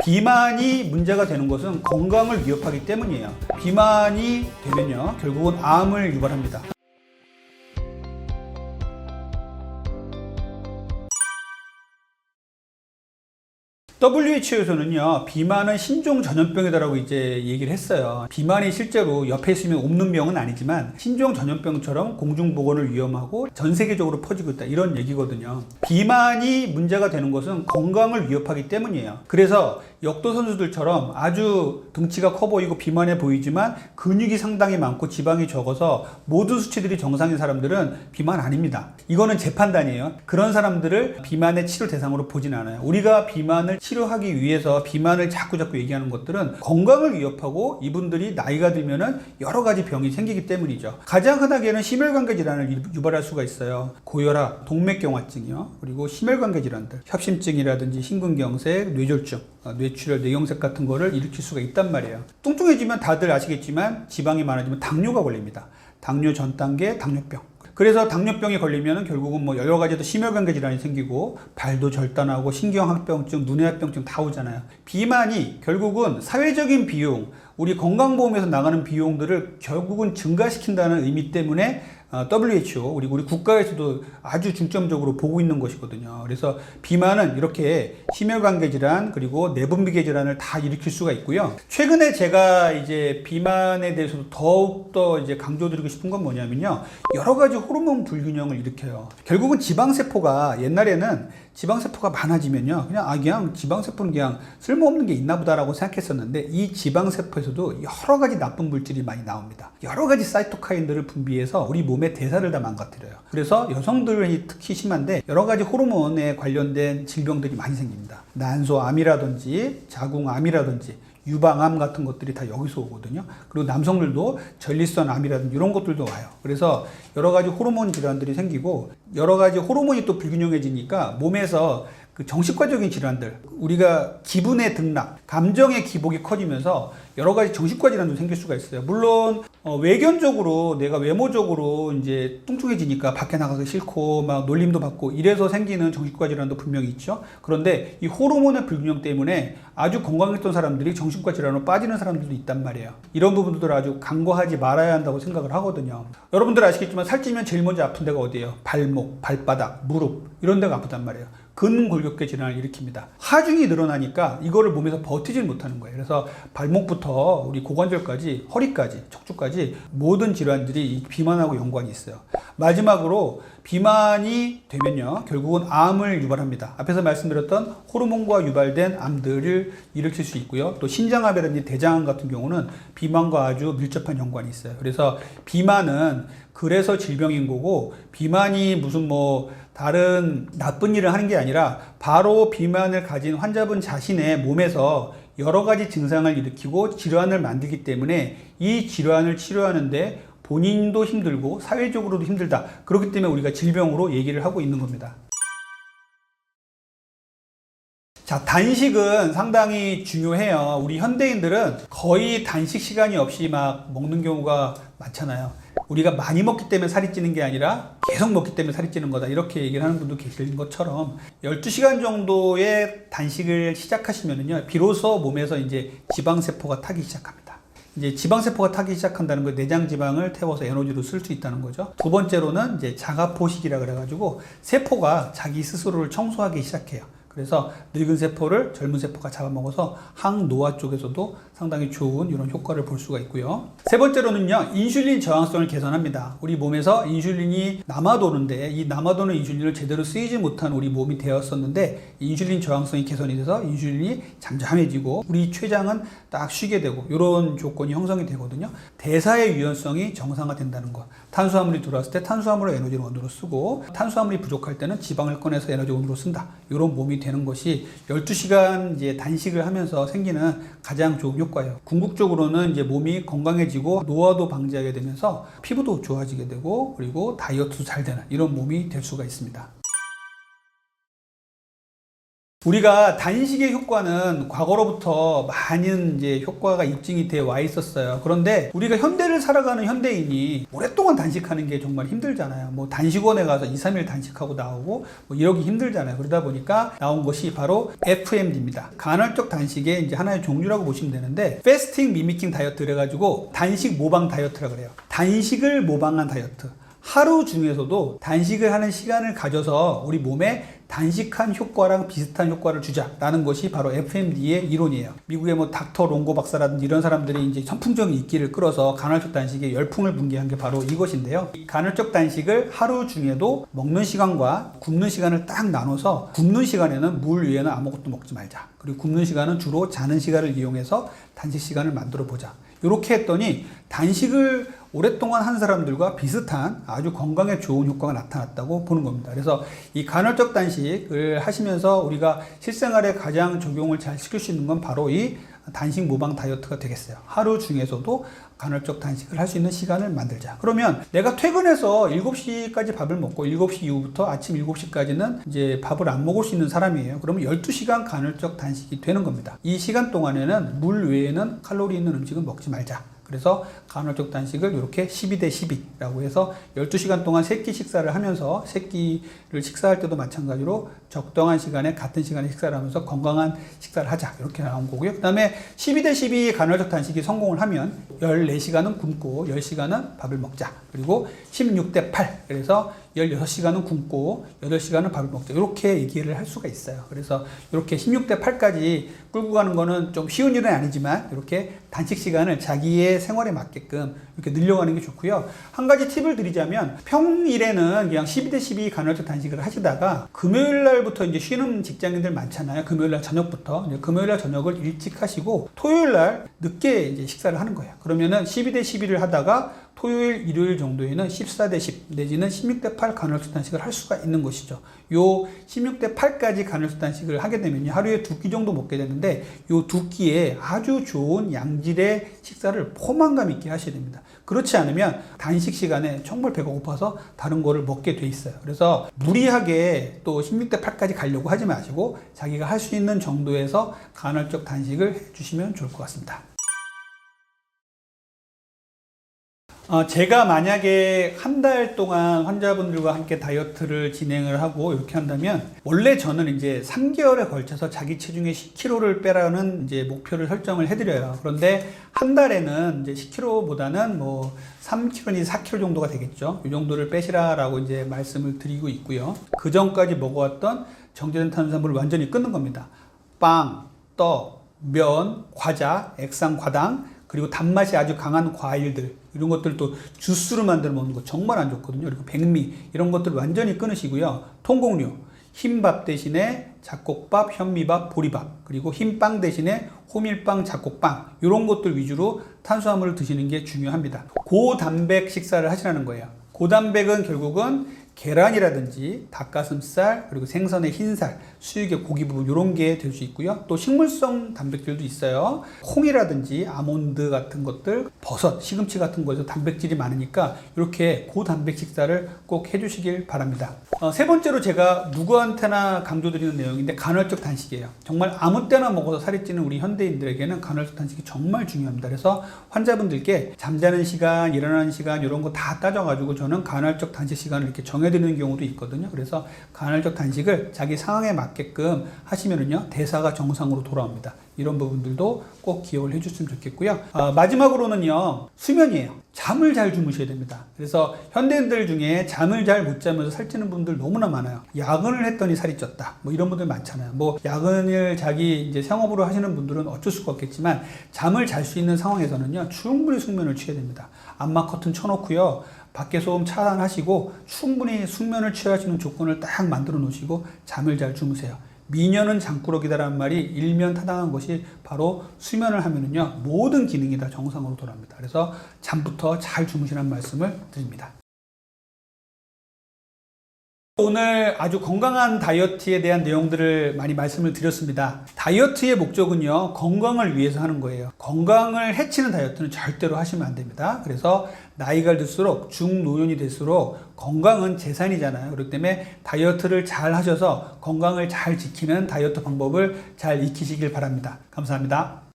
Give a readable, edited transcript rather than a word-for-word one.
비만이 문제가 되는 것은 건강을 위협하기 때문이에요. 비만이 되면요, 결국은 암을 유발합니다. WHO에서는요, 비만은 신종 전염병이다라고 이제 얘기를 했어요. 비만이 실제로 옆에 있으면 옮는 병은 아니지만 신종 전염병처럼 공중보건을 위험하고 전 세계적으로 퍼지고 있다, 이런 얘기거든요. 비만이 문제가 되는 것은 건강을 위협하기 때문이에요. 그래서 역도 선수들처럼 아주 등치가 커 보이고 비만해 보이지만 근육이 상당히 많고 지방이 적어서 모든 수치들이 정상인 사람들은 비만 아닙니다. 이거는 제 판단이에요. 그런 사람들을 비만의 치료 대상으로 보진 않아요. 우리가 비만을 치료하기 위해서 비만을 자꾸 얘기하는 것들은 건강을 위협하고 이분들이 나이가 들면은 여러 가지 병이 생기기 때문이죠. 가장 흔하게는 심혈관계 질환을 유발할 수가 있어요. 고혈압, 동맥경화증이요. 그리고 심혈관계 질환들, 협심증이라든지 심근경색, 뇌졸중, 뇌출혈, 뇌경색 같은 거를 일으킬 수가 있단 말이에요. 뚱뚱해지면 다들 아시겠지만 지방이 많아지면 당뇨가 걸립니다. 당뇨 전 단계 당뇨병. 그래서 당뇨병이 걸리면 결국은 뭐 여러 가지 또 심혈관계 질환이 생기고 발도 절단하고 신경합병증, 눈의합병증 다 오잖아요. 비만이 결국은 사회적인 비용, 우리 건강보험에서 나가는 비용들을 결국은 증가시킨다는 의미 때문에 WHO, 우리 국가에서도 아주 중점적으로 보고 있는 것이거든요. 그래서 비만은 이렇게 심혈관계 질환 그리고 내분비계 질환을 다 일으킬 수가 있고요. 최근에 제가 이제 비만에 대해서도 더욱더 이제 강조드리고 싶은 건 뭐냐면요, 여러 가지 호르몬 불균형을 일으켜요. 결국은 지방세포가, 옛날에는 지방세포가 많아지면요, 그냥 지방세포는 그냥 쓸모없는 게 있나 보다라고 생각했었는데, 이 지방세포에서도 여러 가지 나쁜 물질이 많이 나옵니다. 여러 가지 사이토카인들을 분비해서 우리 몸의 대사를 다 망가뜨려요. 그래서 여성들이 특히 심한데 여러 가지 호르몬에 관련된 질병들이 많이 생깁니다. 난소암이라든지 자궁암이라든지 유방암 같은 것들이 다 여기서 오거든요. 그리고 남성들도 전립선암이라든지 이런 것들도 와요. 그래서 여러 가지 호르몬 질환들이 생기고 여러 가지 호르몬이 또 불균형해지니까 몸에서 그 정신과적인 질환들, 우리가 기분의 등락, 감정의 기복이 커지면서 여러 가지 정신과 질환도 생길 수가 있어요. 물론 외견적으로 내가 외모적으로 이제 뚱뚱해지니까 밖에 나가기 싫고 막 놀림도 받고 이래서 생기는 정신과 질환도 분명히 있죠. 그런데 이 호르몬의 불균형 때문에 아주 건강했던 사람들이 정신과 질환으로 빠지는 사람들도 있단 말이에요. 이런 부분들을 아주 간과하지 말아야 한다고 생각을 하거든요. 여러분들 아시겠지만 살찌면 제일 먼저 아픈 데가 어디예요? 발목, 발바닥, 무릎, 이런 데가 아프단 말이에요. 근골격계 질환을 일으킵니다. 하중이 늘어나니까 이거를 몸에서 버티질 못하는 거예요. 그래서 발목부터 우리 고관절까지, 허리까지, 척추까지 모든 질환들이 이 비만하고 연관이 있어요. 마지막으로 비만이 되면요, 결국은 암을 유발합니다. 앞에서 말씀드렸던 호르몬과 유발된 암들을 일으킬 수 있고요. 또 신장암이라든지 대장암 같은 경우는 비만과 아주 밀접한 연관이 있어요. 그래서 비만은 그래서 질병인 거고, 비만이 무슨 뭐 다른 나쁜 일을 하는 게 아니라 바로 비만을 가진 환자분 자신의 몸에서 여러 가지 증상을 일으키고 질환을 만들기 때문에 이 질환을 치료하는데 본인도 힘들고 사회적으로도 힘들다. 그렇기 때문에 우리가 질병으로 얘기를 하고 있는 겁니다. 자, 단식은 상당히 중요해요. 우리 현대인들은 거의 단식 시간이 없이 막 먹는 경우가 많잖아요. 우리가 많이 먹기 때문에 살이 찌는 게 아니라 계속 먹기 때문에 살이 찌는 거다, 이렇게 얘기를 하는 분도 계신 것처럼 12시간 정도의 단식을 시작하시면은요, 비로소 몸에서 이제 지방세포가 타기 시작합니다. 이제 지방세포가 타기 시작한다는 건 내장 지방을 태워서 에너지로 쓸 수 있다는 거죠. 두 번째로는 이제 자가포식이라 그래가지고 세포가 자기 스스로를 청소하기 시작해요. 그래서 늙은 세포를 젊은 세포가 잡아먹어서 항노화 쪽에서도 상당히 좋은 이런 효과를 볼 수가 있고요. 세 번째로는요, 인슐린 저항성을 개선합니다. 우리 몸에서 인슐린이 남아도는데 이 남아도는 인슐린을 제대로 쓰이지 못한 우리 몸이 되었었는데, 인슐린 저항성이 개선이 돼서 인슐린이 잠잠해지고 우리 췌장은 딱 쉬게 되고 이런 조건이 형성이 되거든요. 대사의 유연성이 정상화된다는 것. 탄수화물이 들어왔을 때 탄수화물을 에너지 원으로 쓰고, 탄수화물이 부족할 때는 지방을 꺼내서 에너지 원으로 쓴다, 이런 몸이 되는 것이 12시간 이제 단식을 하면서 생기는 가장 좋은 효과예요. 궁극적으로는 이제 몸이 건강해지고 노화도 방지하게 되면서 피부도 좋아지게 되고, 그리고 다이어트도 잘 되는 이런 몸이 될 수가 있습니다. 우리가 단식의 효과는 과거로부터 많은 이제 효과가 입증이 되어 와 있었어요. 그런데 우리가 현대를 살아가는 현대인이 오랫동안 단식하는 게 정말 힘들잖아요. 뭐 단식원에 가서 2, 3일 단식하고 나오고 뭐 이러기 힘들잖아요. 그러다 보니까 나온 것이 바로 FMD입니다. 간헐적 단식의 이제 하나의 종류라고 보시면 되는데 패스팅 미미킹 다이어트 그래가지고 단식 모방 다이어트라 그래요. 단식을 모방한 다이어트. 하루 중에서도 단식을 하는 시간을 가져서 우리 몸에 단식한 효과랑 비슷한 효과를 주자라는 것이 바로 FMD의 이론이에요. 미국의 뭐 닥터 롱고 박사라든지 이런 사람들이 이제 선풍적인 인기를 끌어서 간헐적 단식에 열풍을 붕괴한 게 바로 이것인데요. 이 간헐적 단식을 하루 중에도 먹는 시간과 굶는 시간을 딱 나눠서 굶는 시간에는 물 외에는 아무것도 먹지 말자. 그리고 굶는 시간은 주로 자는 시간을 이용해서 단식 시간을 만들어 보자. 이렇게 했더니 단식을 오랫동안 한 사람들과 비슷한 아주 건강에 좋은 효과가 나타났다고 보는 겁니다. 그래서 이 간헐적 단식을 하시면서 우리가 실생활에 가장 적용을 잘 시킬 수 있는 건 바로 이 단식 모방 다이어트가 되겠어요. 하루 중에서도 간헐적 단식을 할 수 있는 시간을 만들자. 그러면 내가 퇴근해서 7시까지 밥을 먹고 7시 이후부터 아침 7시까지는 이제 밥을 안 먹을 수 있는 사람이에요. 그러면 12시간 간헐적 단식이 되는 겁니다. 이 시간 동안에는 물 외에는 칼로리 있는 음식은 먹지 말자. 그래서 간헐적 단식을 이렇게 12대 12라고 해서 12시간 동안 3끼 식사를 하면서 3끼를 식사할 때도 마찬가지로 적당한 시간에 같은 시간에 식사를 하면서 건강한 식사를 하자 이렇게 나온 거고요. 그 다음에 12대 12 간헐적 단식이 성공을 하면 14시간은 굶고 10시간은 밥을 먹자. 그리고 16대 8 그래서 16시간은 굶고 8시간은 밥을 먹자. 이렇게 얘기를 할 수가 있어요. 그래서 이렇게 16대 8까지 끌고 가는 거는 좀 쉬운 일은 아니지만 이렇게 단식 시간을 자기의 생활에 맞게끔 이렇게 늘려가는 게 좋고요. 한 가지 팁을 드리자면 평일에는 그냥 12대 12 간헐적 단식을 하시다가 금요일 날부터 이제 쉬는 직장인들 많잖아요. 금요일 날 저녁부터. 금요일 날 저녁을 일찍 하시고 토요일 날 늦게 이제 식사를 하는 거예요. 그러면은 12대 12를 하다가 토요일, 일요일 정도에는 14대 10 내지는 16대 8 간헐적 단식을 할 수가 있는 것이죠. 요 16대 8까지 간헐적 단식을 하게 되면요. 하루에 2끼 정도 먹게 되는데 요 2끼에 아주 좋은 양질의 식사를 포만감 있게 하셔야 됩니다. 그렇지 않으면 단식 시간에 정말 배가 고파서 다른 거를 먹게 돼 있어요. 그래서 무리하게 또 16대 8까지 가려고 하지 마시고 자기가 할 수 있는 정도에서 간헐적 단식을 해주시면 좋을 것 같습니다. 제가 만약에 한 달 동안 환자분들과 함께 다이어트를 진행을 하고 이렇게 한다면 원래 저는 이제 3개월에 걸쳐서 자기 체중의 10kg를 빼라는 이제 목표를 설정을 해드려요. 그런데 한 달에는 이제 10kg보다는 뭐 3kg, 4kg 정도가 되겠죠. 이 정도를 빼시라라고 이제 말씀을 드리고 있고요. 그 전까지 먹어왔던 정제된 탄수화물을 완전히 끊는 겁니다. 빵, 떡, 면, 과자, 액상, 과당, 그리고 단맛이 아주 강한 과일들 이런 것들도 주스로 만들어 먹는 거 정말 안 좋거든요. 그리고 백미 이런 것들 완전히 끊으시고요. 통곡류, 흰밥 대신에 잡곡밥, 현미밥, 보리밥 그리고 흰빵 대신에 호밀빵, 잡곡빵 이런 것들 위주로 탄수화물을 드시는 게 중요합니다. 고단백 식사를 하시라는 거예요. 고단백은 결국은 계란이라든지 닭가슴살 그리고 생선의 흰살, 수육의 고기 부분 이런 게 될 수 있고요. 또 식물성 단백질도 있어요. 콩이라든지 아몬드 같은 것들, 버섯, 시금치 같은 거에서 단백질이 많으니까 이렇게 고단백 식사를 꼭 해주시길 바랍니다. 세 번째로 제가 누구한테나 강조드리는 내용인데 간헐적 단식이에요. 정말 아무 때나 먹어서 살이 찌는 우리 현대인들에게는 간헐적 단식이 정말 중요합니다. 그래서 환자분들께 잠자는 시간, 일어나는 시간 이런 거 다 따져가지고 저는 간헐적 단식 시간을 이렇게 정해드리는 경우도 있거든요. 그래서 간헐적 단식을 자기 상황에 맞게끔 하시면은요 대사가 정상으로 돌아옵니다. 이런 부분들도 꼭 기억을 해줬으면 좋겠고요. 마지막으로는요 수면이에요. 잠을 잘 주무셔야 됩니다. 그래서 현대인들 중에 잠을 잘 못 자면서 살찌는 분들 너무나 많아요. 야근을 했더니 살이 쪘다. 뭐 이런 분들 많잖아요. 뭐 야근을 자기 이제 생업으로 하시는 분들은 어쩔 수가 없겠지만 잠을 잘 수 있는 상황에서는요 충분히 숙면을 취해야 됩니다. 암막 커튼 쳐놓고요. 밖에 소음 차단하시고 충분히 숙면을 취할 수 있는 조건을 딱 만들어 놓으시고 잠을 잘 주무세요. 미녀는 장꾸러기다라는 말이 일면타당한 것이 바로 수면을 하면은요 모든 기능이 다 정상으로 돌아옵니다. 그래서 잠부터 잘 주무시라는 말씀을 드립니다. 오늘 아주 건강한 다이어트에 대한 내용들을 많이 말씀을 드렸습니다. 다이어트의 목적은요, 건강을 위해서 하는 거예요. 건강을 해치는 다이어트는 절대로 하시면 안 됩니다. 그래서 나이가 들수록 중노년이 될수록 건강은 재산이잖아요. 그렇기 때문에 다이어트를 잘 하셔서 건강을 잘 지키는 다이어트 방법을 잘 익히시길 바랍니다. 감사합니다.